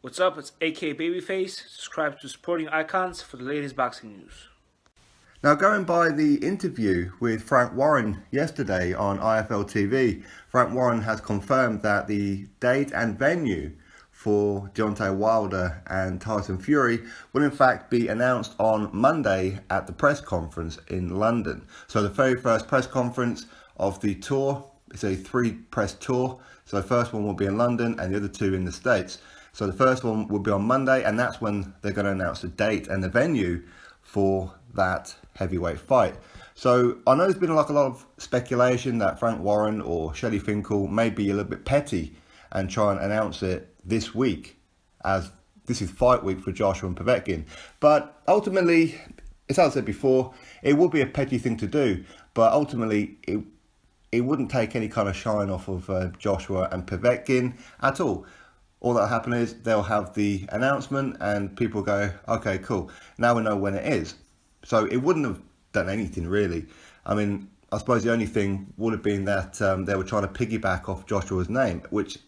What's up? It's AK Babyface. Subscribe to supporting icons for the latest boxing news. Now, going by the interview with Frank Warren yesterday on IFL TV, Frank Warren has confirmed that the date and venue for Deontay Wilder and Tyson Fury will in fact be announced on Monday at the press conference in London. So the very first press conference of the tour, it's a 3-press tour. So the first one will be in London and the other 2 in the States. So the first one will be on Monday, and that's when they're going to announce the date and the venue for that heavyweight fight. So I know there's been like a lot of speculation that Frank Warren or Shelley Finkel may be a little bit petty and try and announce it this week, as this is fight week for Joshua and Povetkin. But ultimately, as I said before, it would be a petty thing to do, but ultimately it wouldn't take any kind of shine off of Joshua and Povetkin at all. All that'll happen is they'll have the announcement and people go, okay, cool, now we know when it is. So it wouldn't have done anything really. I mean, I suppose the only thing would have been that they were trying to piggyback off Joshua's name, which,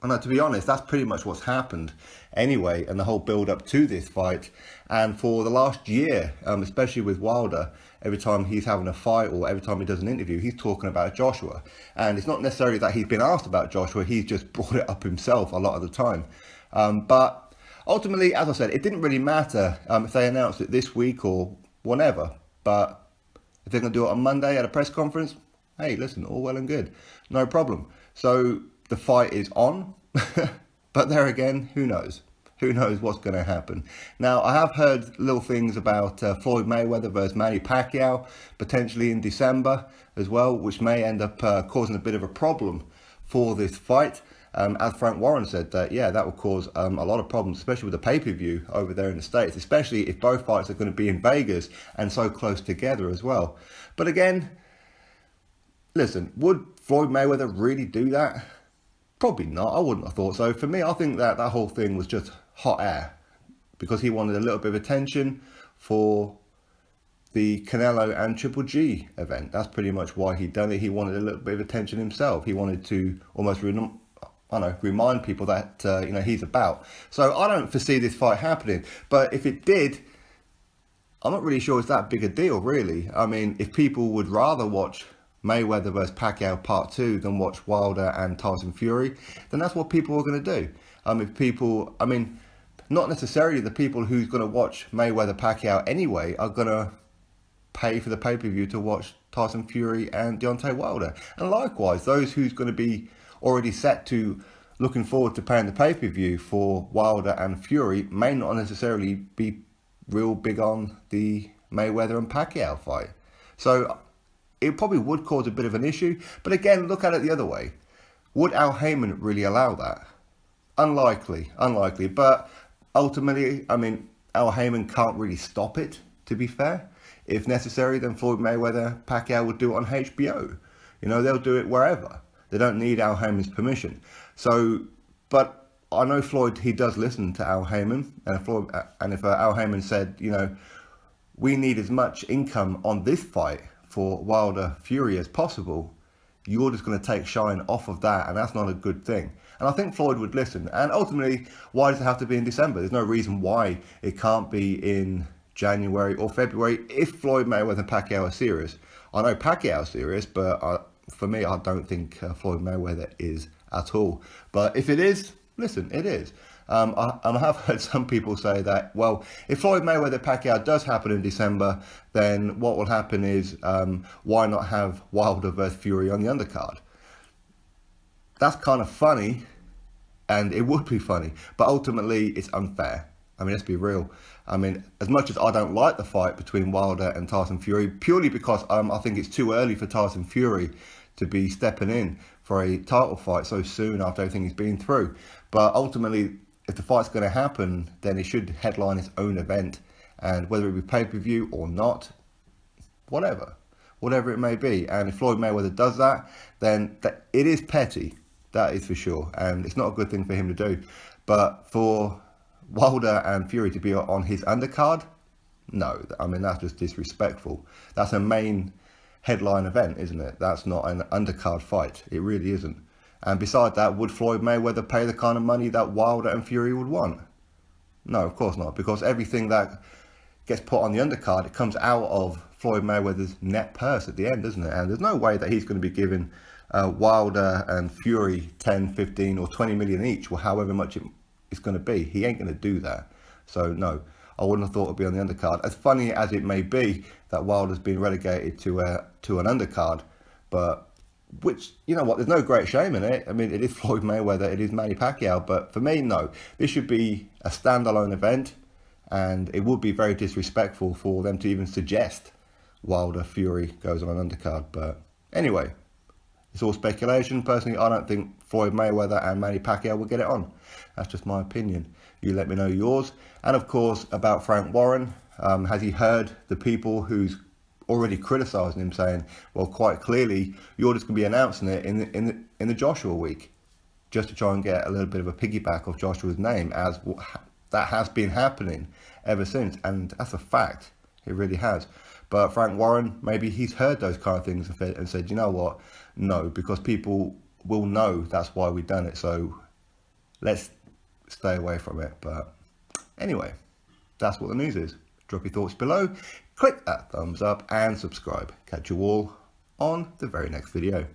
I know, to be honest, that's pretty much what's happened anyway, and the whole build up to this fight. And for the last year, especially with Wilder, every time he's having a fight or every time he does an interview, he's talking about Joshua. And it's not necessarily that he's been asked about Joshua, he's just brought it up himself a lot of the time. But ultimately, as I said, it didn't really matter if they announced it this week or whenever. But if they're going to do it on Monday at a press conference, hey, listen, all well and good, no problem. So the fight is on, but there again, who knows? Who knows what's going to happen? Now, I have heard little things about Floyd Mayweather versus Manny Pacquiao, potentially in December as well, which may end up causing a bit of a problem for this fight. As Frank Warren said, that will cause a lot of problems, especially with the pay-per-view over there in the States, especially if both fights are going to be in Vegas and so close together as well. But again, listen, would Floyd Mayweather really do that? Probably not. I wouldn't have thought so. For me, I think that whole thing was just hot air because he wanted a little bit of attention for the Canelo and Triple G event. That's pretty much why he'd done it. He wanted a little bit of attention himself. He wanted to almost remind people that he's about. So I don't foresee this fight happening. But if it did, I'm not really sure it's that big a deal, really. I mean, if people would rather watch Mayweather vs Pacquiao Part 2 than watch Wilder and Tyson Fury, then that's what people are going to do. If people, not necessarily the people who's going to watch Mayweather Pacquiao anyway are going to pay for the pay-per-view to watch Tyson Fury and Deontay Wilder. And likewise, those who's going to be already set to looking forward to paying the pay-per-view for Wilder and Fury may not necessarily be real big on the Mayweather and Pacquiao fight. So it probably would cause a bit of an issue. But again, look at it the other way. Would Al Heyman really allow that? Unlikely. But ultimately, Al Heyman can't really stop it, to be fair. If necessary, then Floyd Mayweather, Pacquiao would do it on HBO. They'll do it wherever. They don't need Al Heyman's permission. So, but I know Floyd, he does listen to Al Heyman. And if Al Heyman said, we need as much income on this fight for Wilder Fury as possible, you're just going to take shine off of that, and that's not a good thing. And I think Floyd would listen. And ultimately, why does it have to be in December? There's no reason why it can't be in January or February if Floyd Mayweather and Pacquiao are serious. I know Pacquiao's serious, but for me, I don't think Floyd Mayweather is at all. But if it is, listen, it is. I have heard some people say that, well, if Floyd Mayweather Pacquiao does happen in December, then what will happen is, why not have Wilder versus Fury on the undercard? That's kind of funny, and it would be funny, but ultimately it's unfair. Let's be real. As much as I don't like the fight between Wilder and Tyson Fury, purely because I think it's too early for Tyson Fury to be stepping in for a title fight so soon after everything he's been through. But ultimately, if the fight's going to happen, then it should headline its own event. And whether it be pay-per-view or not, whatever it may be. And if Floyd Mayweather does that, then it is petty. That is for sure. And it's not a good thing for him to do. But for Wilder and Fury to be on his undercard, no. That's just disrespectful. That's a main headline event, isn't it? That's not an undercard fight. It really isn't. And beside that, would Floyd Mayweather pay the kind of money that Wilder and Fury would want? No, of course not, because everything that gets put on the undercard, it comes out of Floyd Mayweather's net purse at the end, doesn't it? And there's no way that he's going to be giving Wilder and Fury 10, 15 or 20 million each, or however much it's going to be. He ain't going to do that. So no, I wouldn't have thought it'd be on the undercard. As funny as it may be that Wilder's been relegated to an undercard, but which, you know what, there's no great shame in it. I mean, it is Floyd Mayweather, it is Manny Pacquiao, but for me, no. This should be a standalone event, and it would be very disrespectful for them to even suggest Wilder Fury goes on an undercard. But anyway, it's all speculation. Personally, I don't think Floyd Mayweather and Manny Pacquiao will get it on. That's just my opinion. You let me know yours. And of course, about Frank Warren, has he heard the people who's already criticising him, saying, well, quite clearly, you're just going to be announcing it in the Joshua week, just to try and get a little bit of a piggyback of Joshua's name, as that has been happening ever since, and that's a fact. It really has. But Frank Warren, maybe he's heard those kind of things and said, you know what, no, because people will know that's why we've done it, so let's stay away from it. But anyway, that's what the news is. Drop your thoughts below, click that thumbs up and subscribe. Catch you all on the very next video.